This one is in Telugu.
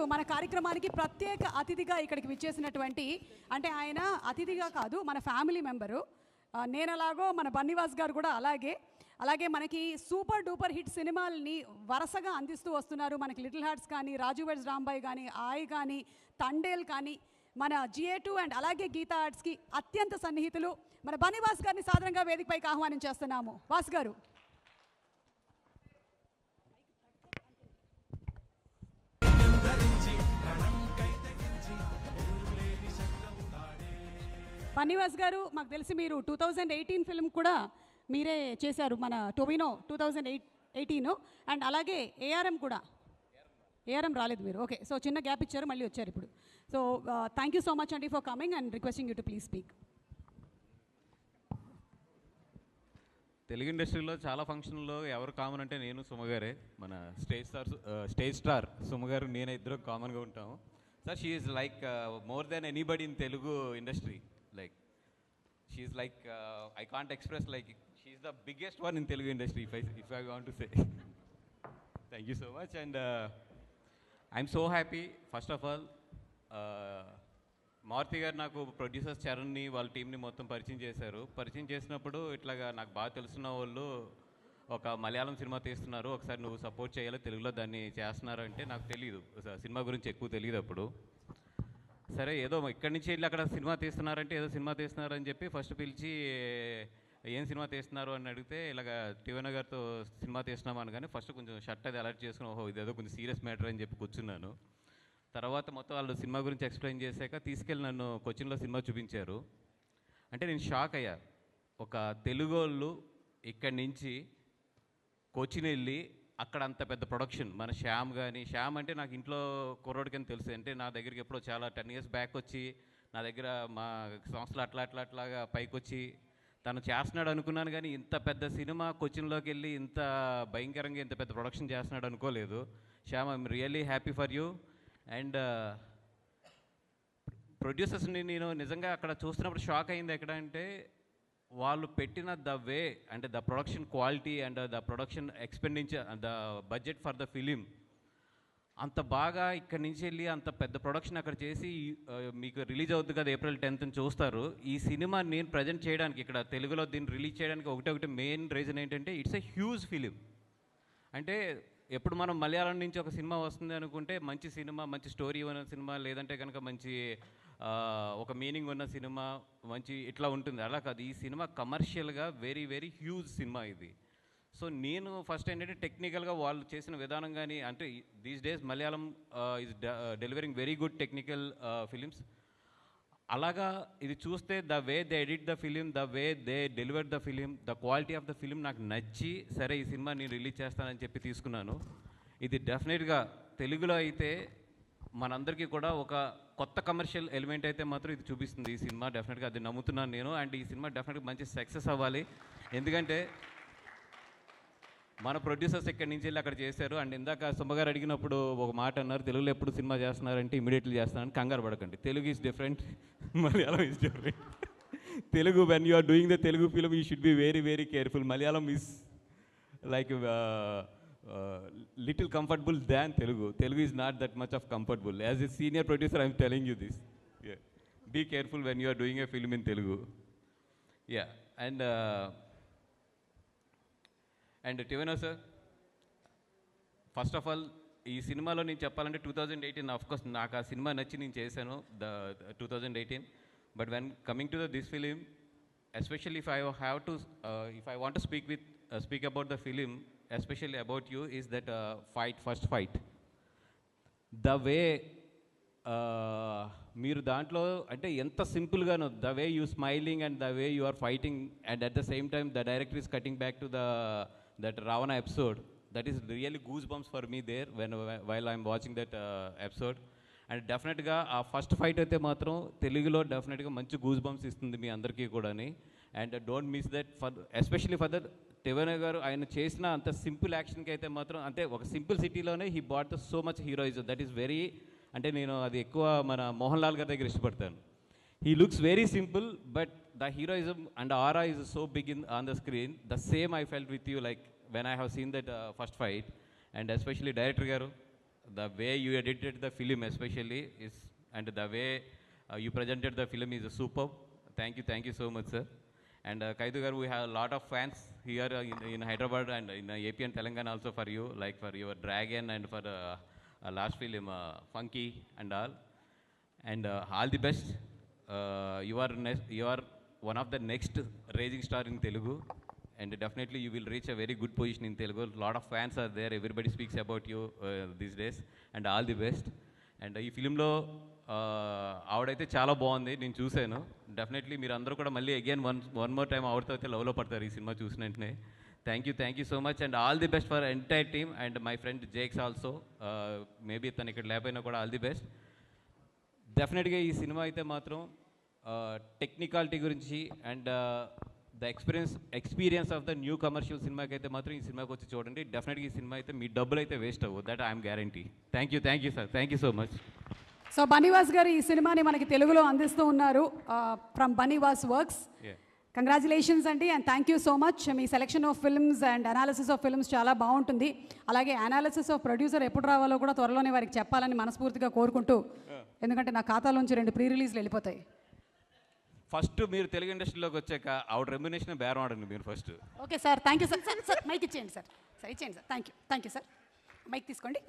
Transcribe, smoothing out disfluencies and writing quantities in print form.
మన కార్యక్రమానికి ప్రత్యేక అతిథిగా ఇక్కడికి విచ్చేసినటువంటి అంటే ఆయన అతిథిగా కాదు మన ఫ్యామిలీ మెంబరు. నేను అలాగో మన బన్నీవాస్ గారు కూడా అలాగే మనకి సూపర్ డూపర్ హిట్ సినిమాలని వరుసగా అందిస్తూ వస్తున్నారు. మనకి లిటిల్ హార్ట్స్ కానీ, రాజు వెడ్స్ రాంబాయ్ కానీ, ఆయ్ కానీ, తండేల్ కానీ, మన GA2 అండ్ అలాగే గీతా ఆర్ట్స్కి అత్యంత సన్నిహితులు మన బన్నీవాస్ గారిని సాధారణంగా వేదికపైకి ఆహ్వానం చేస్తున్నాము. వాస్ గారు. బన్నీవాస్ గారు మాకు తెలిసి మీరు 2018 ఫిల్మ్ కూడా మీరే చేశారు, మన టొబినో 2018 అండ్ అలాగే ఏఆర్ఎం రాలేదు మీరు. ఓకే, సో చిన్న గ్యాప్ ఇచ్చారు, మళ్ళీ వచ్చారు ఇప్పుడు. So thank you so much అండి for coming and requesting you to please speak. Telugu ఇండస్ట్రీలో చాలా ఫంక్షన్లో ఎవరు కామన్ అంటే నేను సుమగారే, మన స్టేజ్ స్టార్ సుమగారు నేను ఇద్దరు కామన్గా ఉంటాము. Sir she is like more than anybody in Telugu industry. Like she is like I can't express, like she is the biggest one in Telugu industry if I want to say. Thank you so much and I'm so happy. First of all Maruthi గారు నాకు ప్రొడ్యూసర్స్ చరణ్ని వాళ్ళ టీంని మొత్తం పరిచయం చేసినప్పుడు ఇట్లాగా నాకు బాగా తెలుసున్న వాళ్ళు ఒక మలయాళం సినిమా తీస్తున్నారు, ఒకసారి నువ్వు సపోర్ట్ చేయాలి, తెలుగులో దాన్ని చేస్తున్నారు అంటే నాకు తెలియదు, సినిమా గురించి ఎక్కువ తెలియదు అప్పుడు. సరే ఏదో ఇక్కడి నుంచి వెళ్ళి అక్కడ సినిమా తీస్తున్నారంటే ఏదో సినిమా తీస్తున్నారని చెప్పి ఫస్ట్ పిలిచి ఏం సినిమా తీస్తున్నారు అని అడిగితే ఇలాగ టీవీ గారితో సినిమా తీస్తున్నామని, కానీ ఫస్ట్ కొంచెం షర్ట్ అది అలర్ట్ చేసుకుని ఓహో ఇదేదో కొంచెం సీరియస్ మ్యాటర్ అని చెప్పి కూర్చున్నాను. తర్వాత మొత్తం వాళ్ళు సినిమా గురించి ఎక్స్ప్లెయిన్ చేశాక తీసుకెళ్ళి నన్ను కొచ్చిన్లో సినిమా చూపించారు. అంటే నేను షాక్ అయ్యా, ఒక తెలుగు వాళ్ళు ఇక్కడి నుంచి కొచ్చిన్ వెళ్ళి అక్కడ అంత పెద్ద ప్రొడక్షన్, మన శ్యామ్ అంటే నాకు ఇంట్లో కుర్రోడికని తెలుసు, అంటే నా దగ్గరికి ఎప్పుడో చాలా 10 years బ్యాక్ వచ్చి నా దగ్గర మా సంస్థలు అట్లాగా పైకి వచ్చి తను చేస్తున్నాడు అనుకున్నాను, కానీ ఇంత పెద్ద సినిమా కొచ్చిన్లోకి వెళ్ళి ఇంత భయంకరంగా ఇంత పెద్ద ప్రొడక్షన్ చేస్తున్నాడు అనుకోలేదు. Shyam, I'm really happy for you. And ప్రొడ్యూసర్స్ని నేను నిజంగా అక్కడ చూస్తున్నప్పుడు షాక్ అయింది. ఎక్కడ అంటే వాళ్ళు పెట్టిన ద వే అంటే the production quality and the production expenditure, the budget for the film అంత బాగా ఇక్కడి నుంచి వెళ్ళి అంత పెద్ద ప్రొడక్షన్ అక్కడ చేసి మీకు రిలీజ్ అవుతుంది కదా April 10th చూస్తారు. ఈ సినిమా నేను ప్రజెంట్ చేయడానికి ఇక్కడ తెలుగులో దీన్ని రిలీజ్ చేయడానికి ఒకటి మెయిన్ రీజన్ ఏంటంటే ఇట్స్ ఎ హ్యూజ్ ఫిలిం. అంటే ఎప్పుడు మనం మలయాళం నుంచి ఒక సినిమా వస్తుంది అనుకుంటే మంచి సినిమా, మంచి స్టోరీ ఉన్న సినిమా, లేదంటే కనుక మంచి ఒక మీనింగ్ ఉన్న సినిమా, మంచి ఇట్లా ఉంటుంది. అలా కాదు, ఈ సినిమా కమర్షియల్గా వెరీ వెరీ హ్యూజ్ సినిమా ఇది. సో నేను ఫస్ట్ ఏంటంటే టెక్నికల్గా వాళ్ళు చేసిన విధానం కానీ, అంటే these days Malayalam is delivering very good technical films. అలాగా ఇది చూస్తే the way they edit the film, the way they deliver the film, the quality of the film నాకు నచ్చి సరే ఈ సినిమా నేను రిలీజ్ చేస్తానని చెప్పి తీసుకున్నాను. ఇది డెఫినెట్గా తెలుగులో అయితే మనందరికీ కూడా ఒక కొత్త కమర్షియల్ ఎలిమెంట్ అయితే మాత్రం ఇది చూపిస్తుంది ఈ సినిమా. డెఫినెట్గా అది నమ్ముతున్నాను నేను. అండ్ ఈ సినిమా డెఫినెట్గా మంచి సక్సెస్ అవ్వాలి, ఎందుకంటే మన ప్రొడ్యూసర్స్ ఇక్కడి నుంచి వెళ్ళి అక్కడ చేశారు. అండ్ ఇందాక సుమ్మగారు అడిగినప్పుడు ఒక మాట అన్నారు, తెలుగులో ఎప్పుడు సినిమా చేస్తున్నారంటే ఇమీడియట్లీ చేస్తున్నారని. కంగారు పడకండి, Telugu is different, Malayalam is different. Telugu when you are doing the Telugu film you should be very very careful. Malayalam is like little comfortable than Telugu. Telugu is not that much of comfortable. As a senior producer, I am telling you this. Yeah. Be careful when you are doing a film in Telugu. Yeah. And Tivano sir, first of all, ఈ సినిమాలో నేను చెప్పాలంటే 2018 ఆఫ్ కోర్స్ నాకు ఆ సినిమా నచ్చి నేను చేశాను, the 2018. But when coming to this film, especially if I want to speak about the film, especially about you, is that first fight, the way మీరు దాంట్లో అంటే ఎంత సింపుల్గానో the way you smiling and the way you are fighting, and at the same time the director is cutting back to that Ravana episode. That is really goosebumps for me there while I'm watching that episode. And డెఫినెట్గా ఆ ఫస్ట్ ఫైట్ అయితే మాత్రం తెలుగులో డెఫినెట్గా మంచి గూస్ బంప్స్ ఇస్తుంది మీ అందరికీ కూడాని. And don't miss that especially for that టివెన గారు ఆయన చేసిన అంత సింపుల్ యాక్షన్కి అయితే మాత్రం, అంటే ఒక సింపుల్ సిటీలోనే he bought the so much heroism. That is very, అంటే నేను అది ఎక్కువ మన మోహన్ లాల్ గారి దగ్గర ఇష్టపడతాను. He looks very simple but the heroism and aura is so big on the screen. The same I felt with you like when I have seen that first fight. And especially director గారు the way you edited the film especially is, and the way you presented the film is superb. Thank you so much, sir. And Kaidu garu, we have a lot of fans here in Hyderabad and in AP and Telangana also for you, like for your Dragon and for last film Funky and all. And all the best. You are one of the next rising star in Telugu, and definitely you will reach a very good position in Telugu. A lot of fans are there. Everybody speaks about you these days. And all the best. And ఈ ఫిలింలో ఆవిడైతే చాలా బాగుంది, నేను చూశాను. డెఫినెట్లీ మీరు అందరూ కూడా మళ్ళీ అగైన్ వన్ మోర్ టైం ఆవిడతో అయితే లవ్లో పడతారు ఈ సినిమా చూసిన వెంటనే. Thank you so much and all the best for entire team and my friend Jakes also. Maybe తను ఇక్కడ లేకపోయినా కూడా ఆల్ ది బెస్ట్. డెఫినెట్గా ఈ సినిమా అయితే మాత్రం టెక్నికాలిటీ గురించి and the experience of the new commercial సినిమాకి అయితే మాత్రం ఈ సినిమాకి వచ్చి చూడండి. డెఫినెట్గా ఈ సినిమా అయితే మీ డబ్బులు అయితే వేస్ట్ అవ్వదు, that I'm guarantee. Thank you sir, thank you so much. So Bunny Vas గారు ఈ సినిమాని మనకి తెలుగులో అందిస్తూ ఉన్నారు ఫ్రమ్ బన్నీవాస్ వర్క్స్. కంగ్రాచులేషన్స్ అండి and thank you so much. Me selection of films and analysis of films చాలా బాగుంటుంది. అలాగే అనాలిసిస్ ఆఫ్ ప్రొడ్యూసర్ ఎప్పుడు రావాలో కూడా త్వరలోనే వారికి చెప్పాలని మనస్ఫూర్తిగా కోరుకుంటూ, ఎందుకంటే నా ఖాతాలోంచి 2 ప్రీ రిలీజ్లు వెళ్ళిపోతాయి. ఫస్ట్ మీరు తెలుగు ఇండస్ట్రీలోకి వచ్చాక ఆవిడ రెమ్యునేషన్ బేరం ఆడండి మీరు first. Okay sir, thank you sir. Sir mic ఇచ్చేయండి సార్. ఇచ్చేయండి sir. Thank you sir. Mic తీసుకోండి.